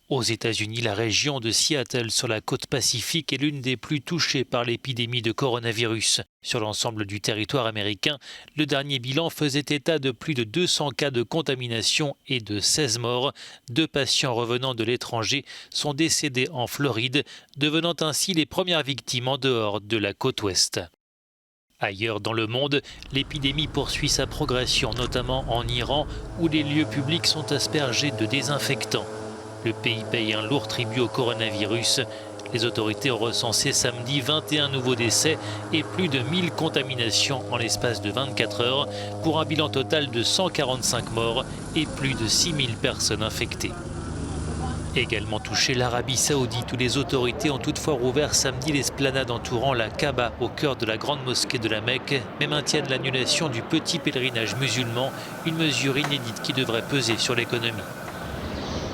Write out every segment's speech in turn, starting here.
Aux États-Unis, la région de Seattle sur la côte pacifique est l'une des plus touchées par l'épidémie de coronavirus. Sur l'ensemble du territoire américain, le dernier bilan faisait état de plus de 200 cas de contamination et de 16 morts. 2 patients revenant de l'étranger sont décédés en Floride, devenant ainsi les premières victimes en dehors de la côte ouest. Ailleurs dans le monde, l'épidémie poursuit sa progression, notamment en Iran, où les lieux publics sont aspergés de désinfectants. Le pays paye un lourd tribut au coronavirus. Les autorités ont recensé samedi 21 nouveaux décès et plus de 1000 contaminations en l'espace de 24 heures, pour un bilan total de 145 morts et plus de 6000 personnes infectées. Également touchée, l'Arabie Saoudite, où les autorités ont toutefois rouvert samedi l'esplanade entourant la Kaaba au cœur de la grande mosquée de la Mecque, mais maintiennent l'annulation du petit pèlerinage musulman, une mesure inédite qui devrait peser sur l'économie.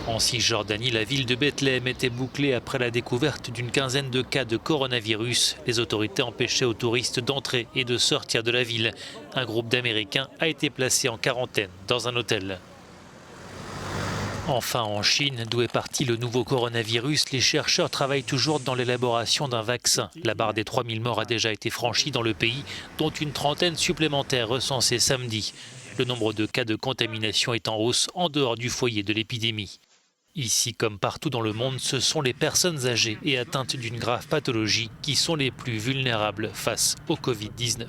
En Cisjordanie, la ville de Bethléem était bouclée après la découverte d'une quinzaine de cas de coronavirus. Les autorités empêchaient aux touristes d'entrer et de sortir de la ville. Un groupe d'Américains a été placé en quarantaine dans un hôtel. Enfin, en Chine, d'où est parti le nouveau coronavirus, les chercheurs travaillent toujours dans l'élaboration d'un vaccin. La barre des 3000 morts a déjà été franchie dans le pays, dont une trentaine supplémentaires recensées samedi. Le nombre de cas de contamination est en hausse en dehors du foyer de l'épidémie. Ici, comme partout dans le monde, ce sont les personnes âgées et atteintes d'une grave pathologie qui sont les plus vulnérables face au Covid-19.